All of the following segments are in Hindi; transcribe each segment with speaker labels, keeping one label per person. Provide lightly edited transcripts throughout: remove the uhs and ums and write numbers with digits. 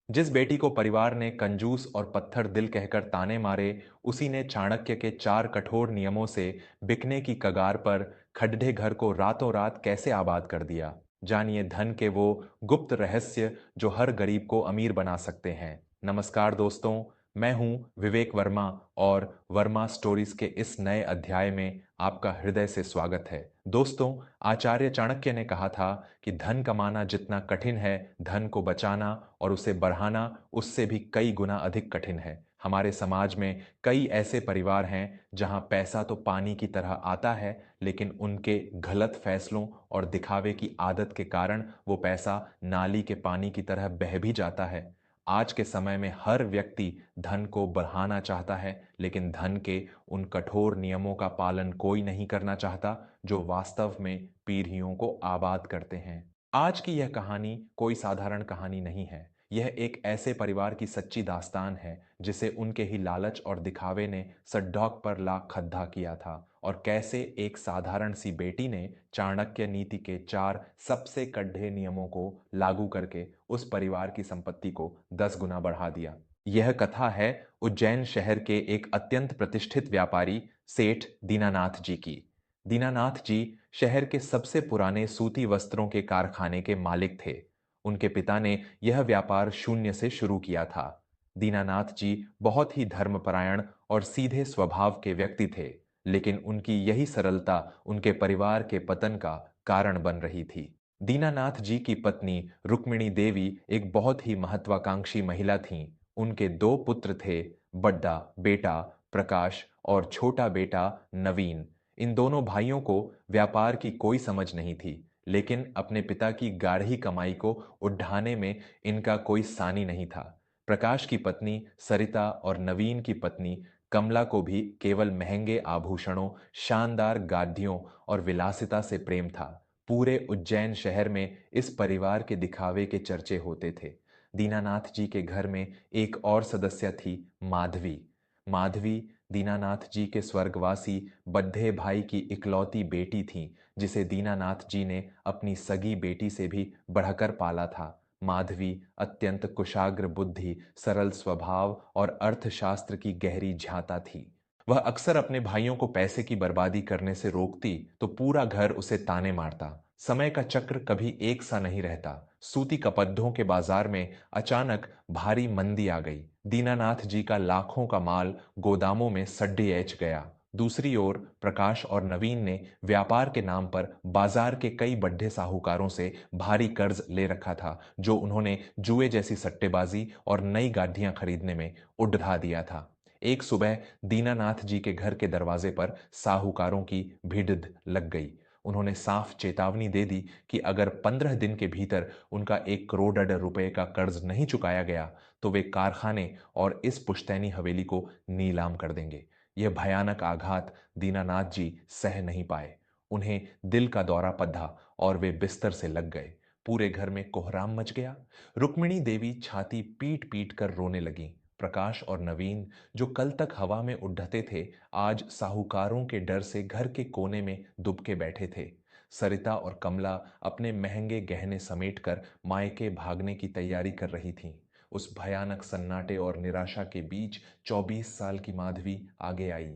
Speaker 1: जिस बेटी को परिवार ने कंजूस और पत्थर दिल कहकर ताने मारे, उसी ने चाणक्य के 4 कठोर नियमों से बिकने की कगार पर खड्डे घर को रातों रात कैसे आबाद कर दिया। जानिए धन के वो गुप्त रहस्य जो हर गरीब को अमीर बना सकते हैं। नमस्कार दोस्तों, मैं हूं विवेक वर्मा और वर्मा स्टोरीज के इस नए अध्याय में आपका हृदय से स्वागत है। दोस्तों, आचार्य चाणक्य ने कहा था कि धन कमाना जितना कठिन है, धन को बचाना और उसे बढ़ाना उससे भी कई गुना अधिक कठिन है। हमारे समाज में कई ऐसे परिवार हैं जहां पैसा तो पानी की तरह आता है, लेकिन उनके गलत फैसलों और दिखावे की आदत के कारण वो पैसा नाली के पानी की तरह बह भी जाता है। आज के समय में हर व्यक्ति धन को बढ़ाना चाहता है, लेकिन धन के उन कठोर नियमों का पालन कोई नहीं करना चाहता जो वास्तव में पीढ़ियों को आबाद करते हैं। आज की यह कहानी कोई साधारण कहानी नहीं है। यह एक ऐसे परिवार की सच्ची दास्तान है जिसे उनके ही लालच और दिखावे ने सड्डॉक पर ला खद्दा किया था, और कैसे एक साधारण सी बेटी ने चाणक्य नीति के 4 सबसे कड़े नियमों को लागू करके उस परिवार की संपत्ति को 10 गुना बढ़ा दिया। यह कथा है उज्जैन शहर के एक अत्यंत प्रतिष्ठित व्यापारी सेठ दीनानाथ जी की। दीनानाथ जी शहर के सबसे पुराने सूती वस्त्रों के कारखाने के मालिक थे। उनके पिता ने यह व्यापार शून्य से शुरू किया था। दीनानाथ जी बहुत ही धर्मपरायण और सीधे स्वभाव के व्यक्ति थे, लेकिन उनकी यही सरलता उनके परिवार के पतन का कारण बन रही थी। दीनानाथ जी की पत्नी रुक्मिणी देवी एक बहुत ही महत्वाकांक्षी महिला थीं। उनके 2 पुत्र थे, बड़ा बेटा प्रकाश और छोटा बेटा नवीन। इन दोनों भाइयों को व्यापार की कोई समझ नहीं थी, लेकिन अपने पिता की गाढ़ी कमाई को उठाने में इनका कोई सानी नहीं था। प्रकाश की पत्नी सरिता और नवीन की पत्नी कमला को भी केवल महंगे आभूषणों, शानदार गाड़ियों और विलासिता से प्रेम था। पूरे उज्जैन शहर में इस परिवार के दिखावे के चर्चे होते थे। दीनानाथ जी के घर में एक और सदस्य थी, माधवी। माधवी दीनानाथ जी के स्वर्गवासी बड्ढे भाई की इकलौती बेटी थीं, जिसे दीनानाथ जी ने अपनी सगी बेटी से भी बढ़कर पाला था। माधवी अत्यंत कुशाग्र बुद्धि, सरल स्वभाव और अर्थशास्त्र की गहरी झांता थी। वह अक्सर अपने भाइयों को पैसे की बर्बादी करने से रोकती तो पूरा घर उसे ताने मारता। समय का चक्र कभी एक सा नहीं रहता। सूती कपड़ों के बाजार में अचानक भारी मंदी आ गई। दीनानाथ जी का लाखों का माल गोदामों में सड्डे ऐच गया। दूसरी ओर प्रकाश और नवीन ने व्यापार के नाम पर बाजार के कई बड्ढे साहूकारों से भारी कर्ज ले रखा था, जो उन्होंने जुए जैसी सट्टेबाजी और नई गाड़ियां खरीदने में उड़ा दिया था। एक सुबह दीनानाथ जी के घर के दरवाजे पर साहूकारों की भीड़ लग गई। उन्होंने साफ चेतावनी दे दी कि अगर 15 दिन के भीतर उनका 1 करोड़ रुपए का कर्ज नहीं चुकाया गया, तो वे कारखाने और इस पुश्तैनी हवेली को नीलाम कर देंगे। यह भयानक आघात दीनानाथ जी सह नहीं पाए। उन्हें दिल का दौरा पड़ा और वे बिस्तर से लग गए। पूरे घर में कोहराम मच गया। रुक्मिणी देवी छाती पीट पीट कर रोने लगी। प्रकाश और नवीन, जो कल तक हवा में उड़ते थे, आज साहूकारों के डर से घर के कोने में दुबके बैठे थे। सरिता और कमला अपने महंगे गहने समेटकर मायके भागने की तैयारी कर रही थीं। उस भयानक सन्नाटे और निराशा के बीच 24 साल की माधवी आगे आई।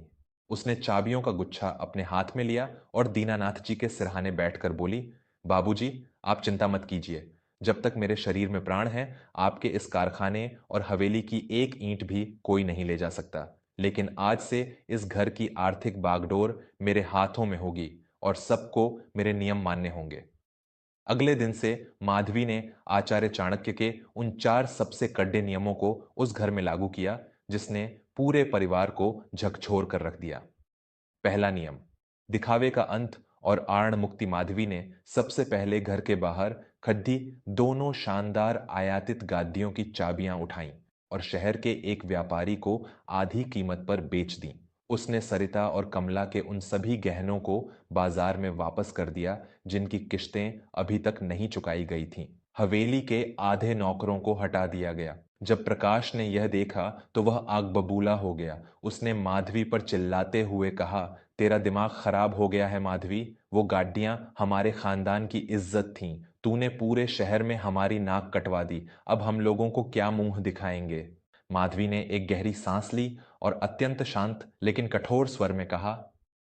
Speaker 1: उसने चाबियों का गुच्छा अपने हाथ में लिया और दीनानाथ जी के सिरहाने बैठकर बोली, बाबूजी, आप चिंता मत कीजिए। जब तक मेरे शरीर में प्राण है, आपके इस कारखाने और हवेली की एक ईंट भी कोई नहीं ले जा सकता। लेकिन आज से इस घर की आर्थिक बागडोर मेरे हाथों में होगी और सबको मेरे नियम मानने होंगे। अगले दिन से माधवी ने आचार्य चाणक्य के उन 4 सबसे कड़े नियमों को उस घर में लागू किया, जिसने पूरे परिवार को झकझोर कर रख दिया। पहला नियम, दिखावे का अंत और आर्ण मुक्ति। माधवी ने सबसे पहले घर के बाहर खड़ी दोनों शानदार आयातित गादियों की चाबियां उठाईं और शहर के एक व्यापारी को आधी कीमत पर बेच दी। उसने सरिता और कमला के उन सभी गहनों को बाजार में वापस कर दिया जिनकी किश्तें अभी तक नहीं चुकाई गई थीं। हवेली के आधे नौकरों को हटा दिया गया। जब प्रकाश ने यह देखा तो वह आग बबूला हो गया। उसने माधवी पर चिल्लाते हुए कहा, तेरा दिमाग खराब हो गया है माधवी। वो गाड़ियां हमारे खानदान की इज्जत थीं। तूने पूरे शहर में हमारी नाक कटवा दी, अब हम लोगों को क्या मुंह दिखाएंगे? माधवी ने एक गहरी सांस ली और अत्यंत शांत लेकिन कठोर स्वर में कहा,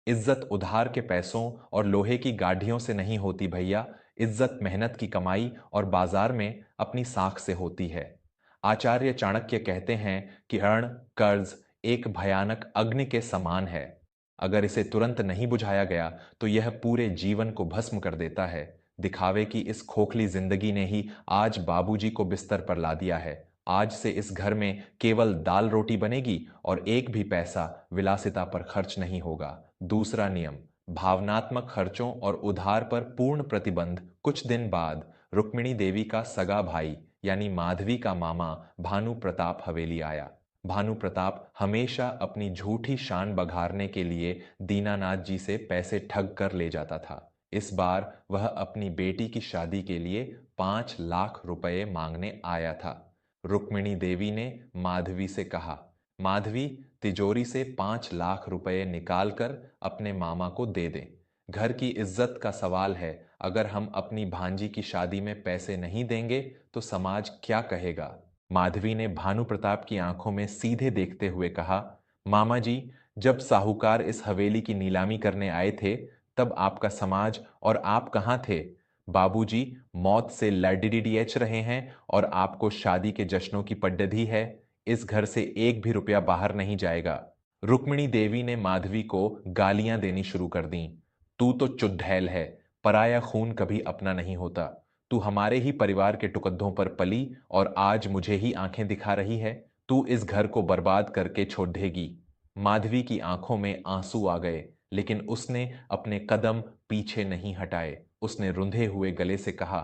Speaker 1: इज्जत उधार के पैसों और लोहे की गाढ़ियों से नहीं होती भैया। इज्जत मेहनत की कमाई और बाजार में अपनी साख से होती है। आचार्य चाणक्य कहते हैं कि ऋण, कर्ज एक भयानक अग्नि के समान है। अगर इसे तुरंत नहीं बुझाया गया तो यह पूरे जीवन को भस्म कर देता है। दिखावे की इस खोखली जिंदगी ने ही आज बाबूजी को बिस्तर पर ला दिया है। आज से इस घर में केवल दाल रोटी बनेगी और एक भी पैसा विलासिता पर खर्च नहीं होगा। दूसरा नियम, भावनात्मक खर्चों और उधार पर पूर्ण प्रतिबंध। कुछ दिन बाद रुक्मिणी देवी का सगा भाई यानी माधवी का मामा भानु प्रताप हवेली आया। भानु प्रताप हमेशा अपनी झूठी शान बघारने के लिए दीनानाथ जी से पैसे ठग कर ले जाता था। इस बार वह अपनी बेटी की शादी के लिए 5 लाख रुपए मांगने आया था। रुक्मिणी देवी ने माधवी से कहा, माधवी, तिजोरी से 5 लाख रुपए निकालकर अपने मामा को दे दें। घर की इज्जत का सवाल है। अगर हम अपनी भांजी की शादी में पैसे नहीं देंगे तो समाज क्या कहेगा? माधवी ने भानु प्रताप की आंखों में सीधे देखते हुए कहा, मामा जी, जब साहूकार इस हवेली की नीलामी करने आए थे तब आपका समाज और आप कहाँ थे? बाबूजी मौत से लड़िड़ियच रहे हैं और आपको शादी के जश्नों की पड्डधी है। इस घर से एक भी रुपया बाहर नहीं जाएगा। रुक्मिणी देवी ने माधवी को गालियां देनी शुरू कर दी। तू तो चुड़ैल है, पराया खून कभी अपना नहीं होता। तू हमारे ही परिवार के टुकड़ों पर पली और आज मुझे ही आंखें दिखा रही है। तू इस घर को बर्बाद करके छोड़ देगी। माधवी की आंखों में आंसू आ गए, लेकिन उसने अपने कदम पीछे नहीं हटाए। उसने रुंधे हुए गले से कहा,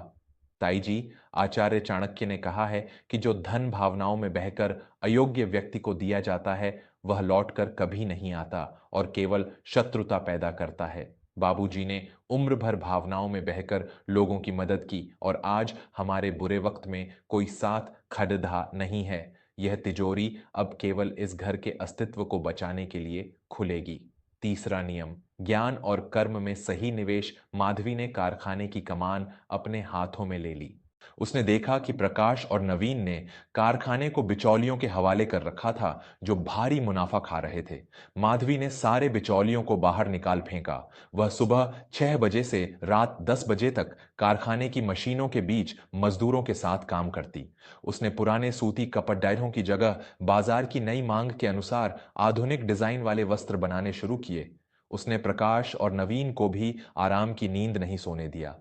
Speaker 1: ताई जी, आचार्य चाणक्य ने कहा है कि जो धन भावनाओं में बहकर अयोग्य व्यक्ति को दिया जाता है वह लौटकर कभी नहीं आता और केवल शत्रुता पैदा करता है। बाबूजी ने उम्र भर भावनाओं में बहकर लोगों की मदद की और आज हमारे बुरे वक्त में कोई साथ खड़धा नहीं है। यह तिजोरी अब केवल इस घर के अस्तित्व को बचाने के लिए खुलेगी। तीसरा नियम, ज्ञान और कर्म में सही निवेश। माधवी ने कारखाने की कमान अपने हाथों में ले ली। उसने देखा कि प्रकाश और नवीन ने कारखाने को बिचौलियों के हवाले कर रखा था जो भारी मुनाफा खा रहे थे। माधवी ने सारे बिचौलियों को बाहर निकाल फेंका। वह सुबह 6 बजे से रात 10 बजे तक कारखाने की मशीनों के बीच मजदूरों के साथ काम करती। उसने पुराने सूती कपड़े की जगह बाजार की नई मांग के अनुसार आधुनिक डिजाइन वाले वस्त्र बनाने शुरू किए। उसने प्रकाश और नवीन को भी आराम की नींद नहीं सोने दिया।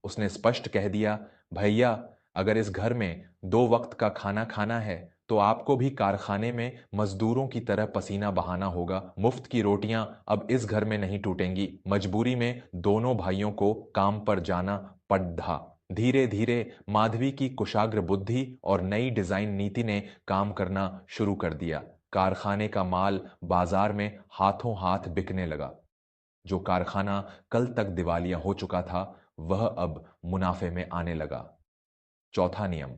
Speaker 1: उसने स्पष्ट कह दिया, भैया, अगर इस घर में 2 वक्त का खाना खाना है तो आपको भी कारखाने में मजदूरों की तरह पसीना बहाना होगा। मुफ्त की रोटियां अब इस घर में नहीं टूटेंगी। मजबूरी में दोनों भाइयों को काम पर जाना पड़ा। धीरे धीरे माधवी की कुशाग्र बुद्धि और नई डिजाइन नीति ने काम करना शुरू कर दिया। कारखाने का माल बाजार में हाथों हाथ बिकने लगा। जो कारखाना कल तक दिवालिया हो चुका था वह अब मुनाफे में आने लगा। चौथा नियम,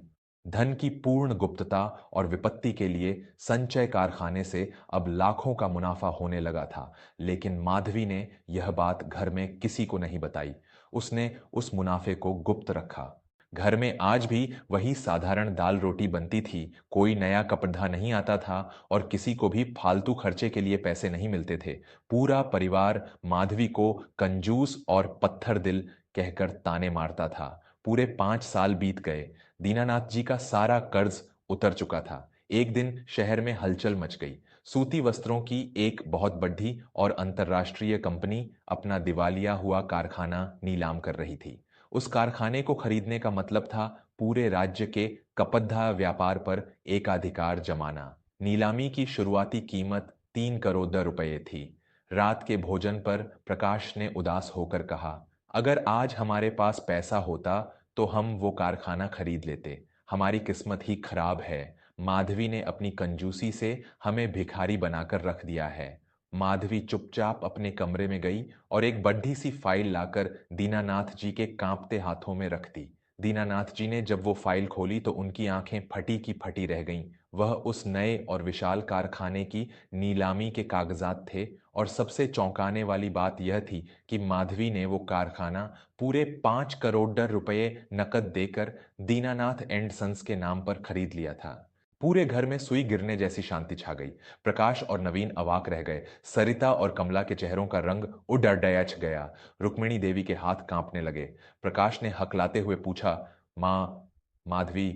Speaker 1: धन की पूर्ण गुप्तता और विपत्ति के लिए संचय कारखाने से अब लाखों का मुनाफा होने लगा था। लेकिन माधवी ने यह बात घर में किसी को नहीं बताई। उसने उस मुनाफे को गुप्त रखा। घर में आज भी वही साधारण दाल रोटी बनती थी। कोई नया कपड़ा नहीं आता था और किसी को भी फालतू खर्चे के लिए पैसे नहीं मिलते थे। पूरा परिवार माधवी को कंजूस और पत्थर दिल कहकर ताने मारता था। पूरे 5 साल बीत गए। दीनानाथ जी का सारा कर्ज उतर चुका था। एक दिन शहर में हलचल मच गई। सूती वस्त्रों की एक बहुत बड़ी और अंतर्राष्ट्रीय कंपनी अपना दिवालिया हुआ कारखाना नीलाम कर रही थी। उस कारखाने को खरीदने का मतलब था पूरे राज्य के कपड़ा व्यापार पर एकाधिकार जमाना। नीलामी की शुरुआती कीमत 3 करोड़ रुपए थी। रात के भोजन पर प्रकाश ने उदास होकर कहा, अगर आज हमारे पास पैसा होता तो हम वो कारखाना खरीद लेते। हमारी किस्मत ही खराब है। माधवी ने अपनी कंजूसी से हमें भिखारी बनाकर रख दिया है। माधवी चुपचाप अपने कमरे में गई और एक बड़ी सी फाइल लाकर दीनानाथ जी के कांपते हाथों में रख दी। दीनानाथ जी ने जब वो फाइल खोली तो उनकी आंखें फटी की फटी रह गईं। वह उस नए और विशाल कारखाने की नीलामी के कागजात थे और सबसे चौंकाने वाली बात यह थी कि माधवी ने वो कारखाना पूरे 5 करोड़ रुपए नकद देकर दीनानाथ एंड सन्स के नाम पर खरीद लिया था। पूरे घर में सुई गिरने जैसी शांति छा गई। प्रकाश और नवीन अवाक रह गए। सरिता और कमला के चेहरों का रंग उड़ डयच गया। रुक्मिणी देवी के हाथ कांपने लगे। प्रकाश ने हकलाते हुए पूछा, माँ, माधवी,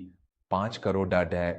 Speaker 1: 5 करोड़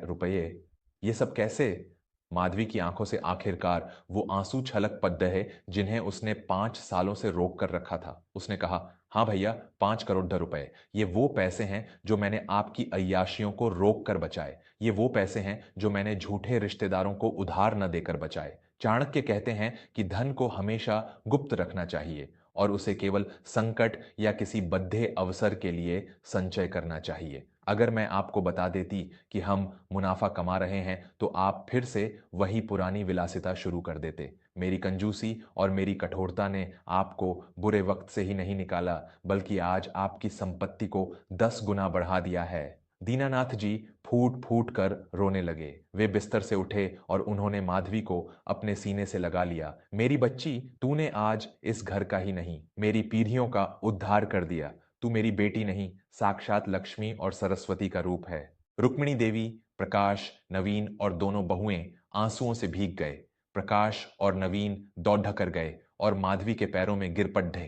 Speaker 1: रुपए, ये सब कैसे? माधवी की आंखों से आखिरकार वो आंसू छलक पड़ रहे जिन्हें उसने 5 सालों से रोक कर रखा था। उसने कहा, हाँ भैया, 5 करोड़ रुपए, ये वो पैसे हैं जो मैंने आपकी अय्याशियों को रोक कर बचाए। ये वो पैसे हैं जो मैंने झूठे रिश्तेदारों को उधार न देकर बचाए। चाणक्य कहते हैं कि धन को हमेशा गुप्त रखना चाहिए और उसे केवल संकट या किसी बद्धे अवसर के लिए संचय करना चाहिए। अगर मैं आपको बता देती कि हम मुनाफा कमा रहे हैं तो आप फिर से वही पुरानी विलासिता शुरू कर देते। मेरी कंजूसी और मेरी कठोरता ने आपको बुरे वक्त से ही नहीं निकाला, बल्कि आज आपकी संपत्ति को 10 गुना बढ़ा दिया है। दीनानाथ जी फूट फूट कर रोने लगे। वे बिस्तर से उठे और उन्होंने माधवी को अपने सीने से लगा लिया। मेरी बच्ची, तूने आज इस घर का ही नहीं, मेरी पीढ़ियों का उद्धार कर दिया। तू मेरी बेटी नहीं, साक्षात लक्ष्मी और सरस्वती का रूप है। रुक्मिणी देवी, प्रकाश, नवीन और दोनों बहुएं आंसुओं से भीग गए। प्रकाश और नवीन दौड़ ढकर गए और माधवी के पैरों में गिर पड़े।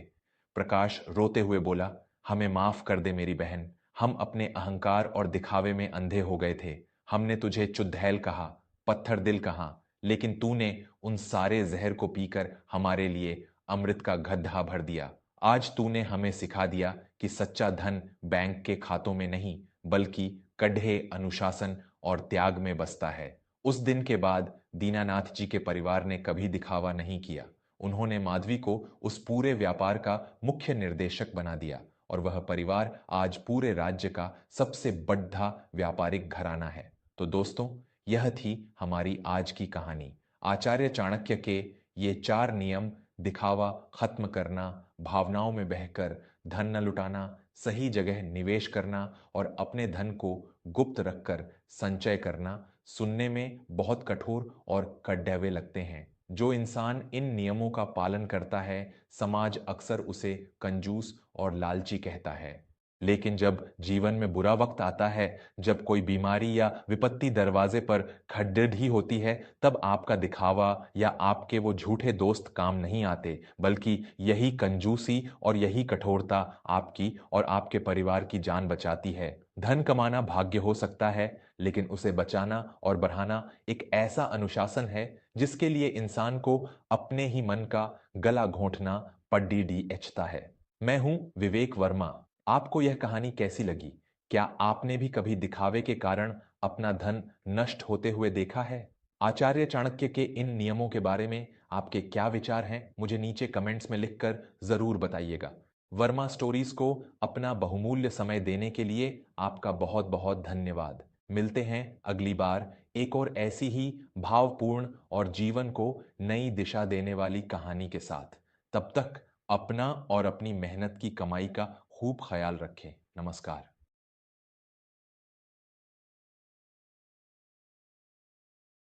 Speaker 1: प्रकाश रोते हुए बोला, हमें माफ कर दे मेरी बहन। हम अपने अहंकार और दिखावे में अंधे हो गए थे। हमने तुझे चुड़ैल कहा, पत्थर दिल कहा, लेकिन तूने उन सारे जहर को पीकर हमारे लिए अमृत का गड्ढा भर दिया। आज तूने हमें सिखा दिया कि सच्चा धन बैंक के खातों में नहीं, बल्कि कढ़े, अनुशासन और त्याग में बसता है। उस दिन के बाद दीनानाथ जी के परिवार ने कभी दिखावा नहीं किया। उन्होंने माधवी को उस पूरे व्यापार का मुख्य निर्देशक बना दिया और वह परिवार आज पूरे राज्य का सबसे बड़ा व्यापारिक घराना है। तो दोस्तों, यह थी हमारी आज की कहानी। आचार्य चाणक्य के ये 4 नियम, दिखावा खत्म करना, भावनाओं में बहकर धन न लुटाना, सही जगह निवेश करना और अपने धन को गुप्त रखकर संचय करना, सुनने में बहुत कठोर और कड़वे लगते हैं। जो इंसान इन नियमों का पालन करता है, समाज अक्सर उसे कंजूस और लालची कहता है। लेकिन जब जीवन में बुरा वक्त आता है, जब कोई बीमारी या विपत्ति दरवाजे पर खड़खड़ी होती है, तब आपका दिखावा या आपके वो झूठे दोस्त काम नहीं आते, बल्कि यही कंजूसी और यही कठोरता आपकी और आपके परिवार की जान बचाती है। धन कमाना भाग्य हो सकता है, लेकिन उसे बचाना और बढ़ाना एक ऐसा अनुशासन है जिसके लिए इंसान को अपने ही मन का गला घोंटना पड़ता है। मैं हूं विवेक वर्मा। आपको यह कहानी कैसी लगी? क्या आपने भी कभी दिखावे के कारण अपना धन नष्ट होते हुए देखा है? आचार्य चाणक्य के इन नियमों के बारे में आपके क्या विचार हैं? मुझे नीचे कमेंट्स में लिखकर जरूर बताइएगा। वर्मा स्टोरीज को अपना बहुमूल्य समय देने के लिए आपका बहुत बहुत धन्यवाद। मिलते हैं अगली बार एक और ऐसी ही भावपूर्ण और जीवन को नई दिशा देने वाली कहानी के साथ। तब तक अपना और अपनी मेहनत की कमाई का खूब ख्याल रखें। नमस्कार।